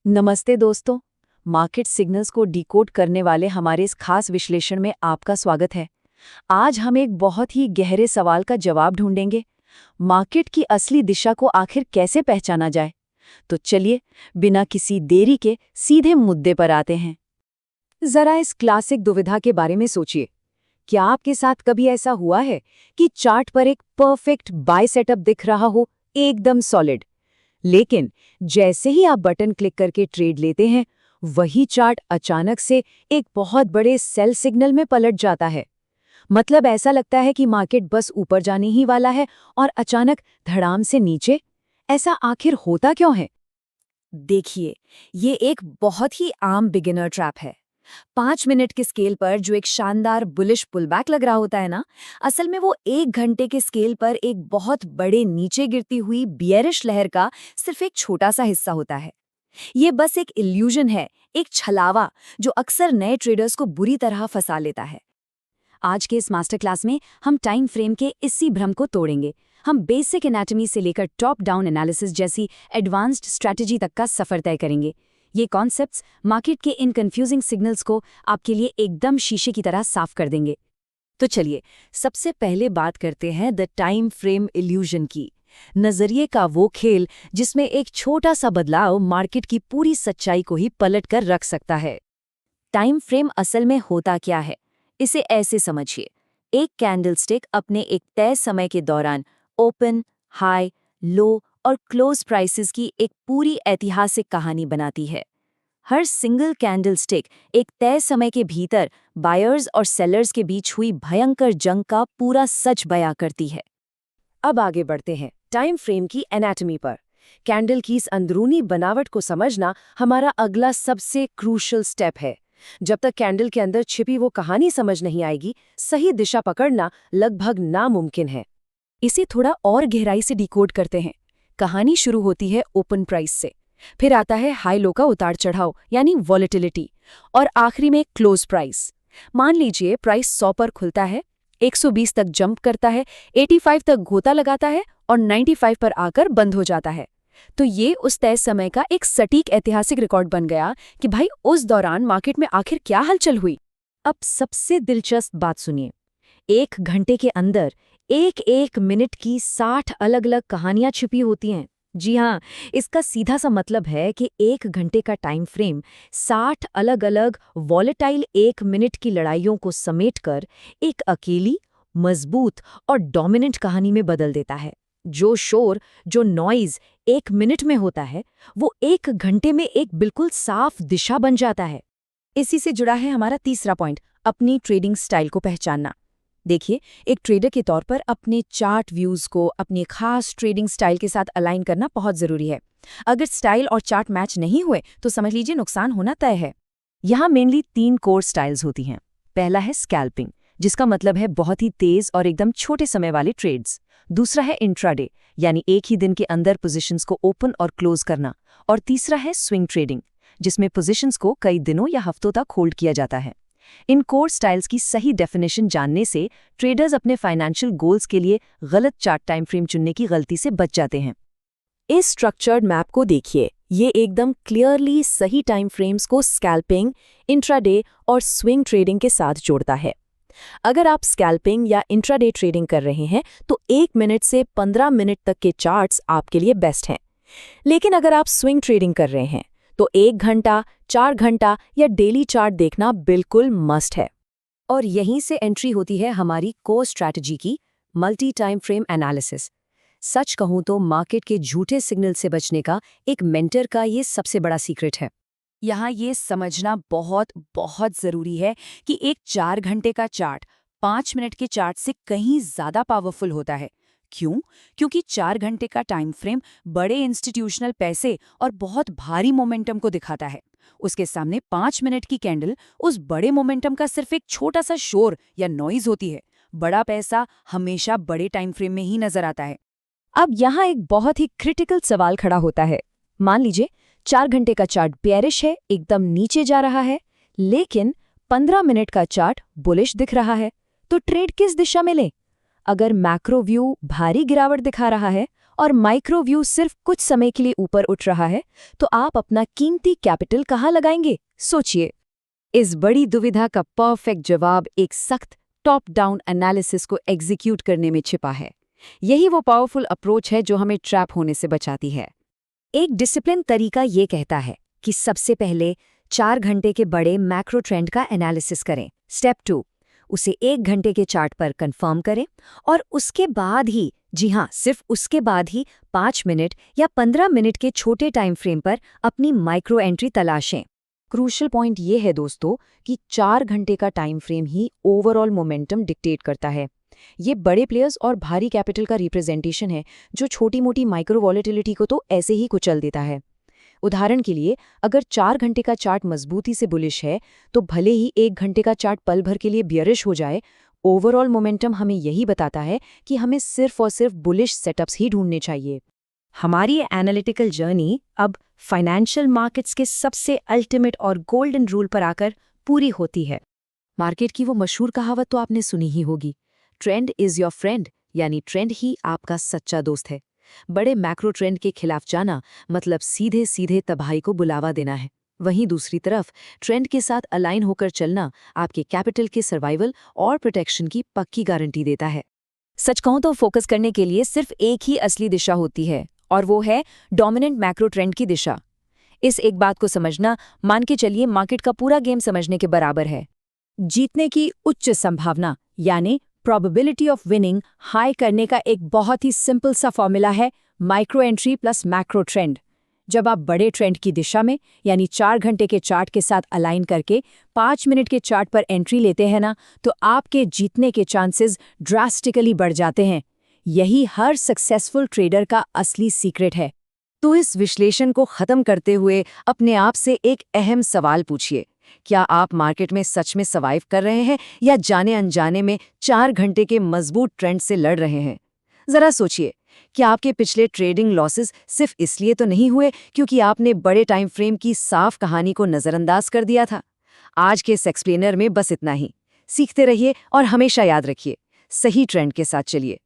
नमस्ते दोस्तों। Market signals को डिकोड करने वाले हमारे इस खास विश्लेषण में आपका स्वागत है। आज हम एक बहुत ही गहरे सवाल का जवाब ढूंढेंगे। मार्केट की असली दिशा को आखिर कैसे पहचाना जाए? तो चलिए, बिना किसी देरी के सीधे मुद्दे पर आते हैं। जरा इस क्लासिक दुविधा के बारे में सोचिए। क्या आपके साथ कभी ऐसा हुआ है कि चार्ट पर एक परफेक्ट बाय सेटअप दिख रहा हो, एकदम सॉलिड, लेकिन जैसे ही आप बटन क्लिक करके ट्रेड लेते हैं, वही चार्ट अचानक से एक बहुत बड़े सेल सिग्नल में पलट जाता है। मतलब ऐसा लगता है कि मार्केट बस ऊपर जाने ही वाला है और अचानक धड़ाम से नीचे। ऐसा आखिर होता क्यों है? देखिए, ये एक बहुत ही आम बिगिनर ट्रैप है। 5 मिनट के स्केल पर जो एक शानदार बुलिश पुलबैक लग रहा होता है ना, असल में वो 1 घंटे के स्केल पर एक बहुत बड़े नीचे गिरती हुई बियरिश लहर का सिर्फ एक छोटा सा हिस्सा होता है। ये बस एक इल्यूजन है, एक छलावा जो अक्सर नए ट्रेडर्स को बुरी तरह फंसा लेता है। आज के इस मास्टर क्लास में हम टाइम फ्रेम के इसी भ्रम को तोड़ेंगे। हम बेसिक एनाटॉमी से लेकर टॉप डाउन एनालिसिस जैसी एडवांस्ड स्ट्रैटेजी तक का सफर तय करेंगे। ये कॉन्सेप्ट्स मार्केट के इन कंफ्यूजिंग सिग्नल्स को आपके लिए एकदम शीशे की तरह साफ कर देंगे। तो चलिए, सबसे पहले बात करते हैं द टाइम फ्रेम इल्यूजन की। नजरिए का वो खेल जिसमें एक छोटा सा बदलाव मार्केट की पूरी सच्चाई को ही पलट कर रख सकता है। टाइम फ्रेम असल में होता क्या है, इसे ऐसे समझिए। एक कैंडलस्टिक अपने एक तय समय के दौरान ओपन, हाई, लो और क्लोज प्राइसेस की एक पूरी ऐतिहासिक कहानी बनाती है। हर सिंगल कैंडलस्टिक एक तय समय के भीतर बायर्स और सेलर्स के बीच हुई भयंकर जंग का पूरा सच बयां करती है। अब आगे बढ़ते हैं टाइम फ्रेम की एनाटॉमी पर। कैंडल की इस अंदरूनी बनावट को समझना हमारा अगला सबसे क्रूशल स्टेप है। जब तक कैंडल के अंदर छिपी वो कहानी समझ नहीं आएगी, सही दिशा पकड़ना लगभग नामुमकिन है। इसे थोड़ा और गहराई से डिकोड करते हैं। कहानी शुरू होती है ओपन प्राइस से, फिर आता है हाई लो का उतार चढ़ाव यानी वॉलेटिलिटी, और आखिरी में क्लोज प्राइस। मान लीजिए प्राइस 100 पर खुलता है, 120 तक जंप करता है, 85 तक गोता लगाता है और 95 पर आकर बंद हो जाता है। तो ये उस तय समय का एक सटीक ऐतिहासिक रिकॉर्ड बन गया कि भाई उस दौरान मार्केट में आखिर क्या हलचल हुई। अब सबसे दिलचस्प बात सुनिए। 1 घंटे के अंदर एक एक मिनट की 60 अलग अलग कहानियां छिपी होती हैं। जी हाँ, इसका सीधा सा मतलब है कि 1 घंटे का टाइम फ्रेम 60 अलग अलग वॉलेटाइल 1 मिनट की लड़ाइयों को समेटकर एक अकेली, मजबूत और डोमिनेंट कहानी में बदल देता है। जो शोर, जो नॉइज 1 मिनट में होता है, वो 1 घंटे में एक बिल्कुल साफ दिशा बन जाता है। इसी से जुड़ा है हमारा तीसरा पॉइंट, अपनी ट्रेडिंग स्टाइल को पहचानना। देखिए, एक ट्रेडर के तौर पर अपने चार्ट व्यूज को अपनी खास ट्रेडिंग स्टाइल के साथ अलाइन करना बहुत जरूरी है। अगर स्टाइल और चार्ट मैच नहीं हुए तो समझ लीजिए नुकसान होना तय है। यहाँ मेनली 3 कोर स्टाइल्स होती हैं। पहला है स्कैल्पिंग, जिसका मतलब है बहुत ही तेज और एकदम छोटे समय वाले ट्रेड्स। दूसरा है इंट्राडे, यानी एक ही दिन के अंदर पोजीशंस को ओपन और क्लोज करना। और तीसरा है स्विंग ट्रेडिंग, जिसमें पोजीशंस को कई दिनों या हफ्तों तक होल्ड किया जाता है। इन कोर स्टाइल्स की सही डेफिनेशन जानने से ट्रेडर्स अपने फाइनेंशियल गोल्स के लिए गलत चार्ट टाइम फ्रेम चुनने की गलती से बच जाते हैं। इस स्ट्रक्चर्ड मैप को देखिए, ये एकदम क्लियरली सही टाइम फ्रेम्स को स्कैल्पिंग, इंट्राडे और स्विंग ट्रेडिंग के साथ जोड़ता है। अगर आप स्कैल्पिंग या इंट्राडे ट्रेडिंग कर रहे हैं तो 1 मिनट से 15 मिनट तक के चार्ट्स आपके लिए बेस्ट हैं। लेकिन अगर आप स्विंग ट्रेडिंग कर रहे हैं तो 1 घंटा, 4 घंटा या डेली चार्ट देखना बिल्कुल मस्ट है। और यहीं से एंट्री होती है हमारी कोर स्ट्रैटेजी की, मल्टी टाइम फ्रेम एनालिसिस। सच कहूं तो मार्केट के झूठे सिग्नल से बचने का एक मेंटर का ये सबसे बड़ा सीक्रेट है। यहाँ ये समझना बहुत बहुत जरूरी है कि एक 4 घंटे का चार्ट 5 मिनट के चार्ट से कहीं ज्यादा पावरफुल होता है। क्यों? क्योंकि 4 घंटे का टाइम फ्रेम बड़े इंस्टीट्यूशनल पैसे और बहुत भारी मोमेंटम को दिखाता है। उसके सामने 5 मिनट की कैंडल उस बड़े मोमेंटम का सिर्फ एक छोटा सा शोर या नॉइज होती है। बड़ा पैसा हमेशा बड़े टाइम फ्रेम में ही नजर आता है। अब यहाँ एक बहुत ही क्रिटिकल सवाल खड़ा होता है। मान लीजिए 4 घंटे का चार्ट बेयरिश है, एकदम नीचे जा रहा है, लेकिन 15 मिनट का चार्ट बुलिश दिख रहा है, तो ट्रेड किस दिशा में लें? अगर मैक्रो व्यू भारी गिरावट दिखा रहा है और माइक्रो व्यू सिर्फ कुछ समय के लिए ऊपर उठ रहा है, तो आप अपना कीमती कैपिटल कहाँ लगाएंगे? सोचिए। इस बड़ी दुविधा का परफेक्ट जवाब एक सख्त टॉप डाउन एनालिसिस को एग्जीक्यूट करने में छिपा है। यही वो पावरफुल अप्रोच है जो हमें ट्रैप होने से बचाती है। एक डिसिप्लिन तरीका ये कहता है कि सबसे पहले 4 घंटे के बड़े मैक्रो ट्रेंड का एनालिसिस करें। स्टेप 2, उसे 1 घंटे के चार्ट पर कंफर्म करें और उसके बाद ही, जी हाँ, सिर्फ उसके बाद ही 5 मिनट या 15 मिनट के छोटे टाइम फ्रेम पर अपनी माइक्रो एंट्री तलाशें। क्रूशल पॉइंट ये है दोस्तों कि 4 घंटे का टाइम फ्रेम ही ओवरऑल मोमेंटम डिक्टेट करता है। ये बड़े प्लेयर्स और भारी कैपिटल का रिप्रेजेंटेशन है जो छोटी मोटी माइक्रो वॉलेटिलिटी को तो ऐसे ही कुचल देता है। उदाहरण के लिए, अगर 4 घंटे का चार्ट मजबूती से बुलिश है तो भले ही 1 घंटे का चार्ट पल भर के लिए बियरिश हो जाए, ओवरऑल मोमेंटम हमें यही बताता है कि हमें सिर्फ और सिर्फ बुलिश सेटअप्स ही ढूंढने चाहिए। हमारी एनालिटिकल जर्नी अब फाइनेंशियल मार्केट्स के सबसे अल्टीमेट और गोल्डन रूल पर आकर पूरी होती है। मार्केट की वो मशहूर कहावत तो आपने सुनी ही होगी, ट्रेंड इज योर फ्रेंड, यानी ट्रेंड ही आपका सच्चा दोस्त है। बड़े मैक्रो ट्रेंड के खिलाफ जाना मतलब सीधे सीधे तबाही को बुलावा देना है। वहीं दूसरी तरफ ट्रेंड के साथ अलाइन होकर चलना आपके कैपिटल के सर्वाइवल और प्रोटेक्शन की पक्की गारंटी देता है। सच कहूं तो फोकस करने के लिए सिर्फ एक ही असली दिशा होती है, और वो है डोमिनेंट मैक्रो ट्रेंड की दिशा। इस एक बात को समझना, मान के चलिए, मार्केट का पूरा गेम समझने के बराबर है। जीतने की उच्च संभावना यानी प्रोबेबिलिटी ऑफ विनिंग हाई करने का एक बहुत ही सिंपल सा फॉर्मूला है micro entry plus macro trend. जब आप बड़े ट्रेंड की दिशा में यानी 4 घंटे के चार्ट के साथ अलाइन करके 5 मिनट के चार्ट पर एंट्री लेते हैं ना, तो आपके जीतने के चांसेस ड्रास्टिकली बढ़ जाते हैं। यही हर सक्सेसफुल ट्रेडर का असली सीक्रेट है। तो इस विश्लेषण को खत्म करते हुए अपने आप से एक अहम सवाल पूछिए, क्या आप मार्केट में सच में सर्वाइव कर रहे हैं या जाने अनजाने में 4 घंटे के मजबूत ट्रेंड से लड़ रहे हैं? जरा सोचिए, क्या आपके पिछले ट्रेडिंग लॉसेस सिर्फ इसलिए तो नहीं हुए क्योंकि आपने बड़े टाइम फ्रेम की साफ कहानी को नजरअंदाज कर दिया था? आज के इस एक्सप्लेनर में बस इतना ही। सीखते रहिए और हमेशा याद रखिए, सही ट्रेंड के साथ चलिए।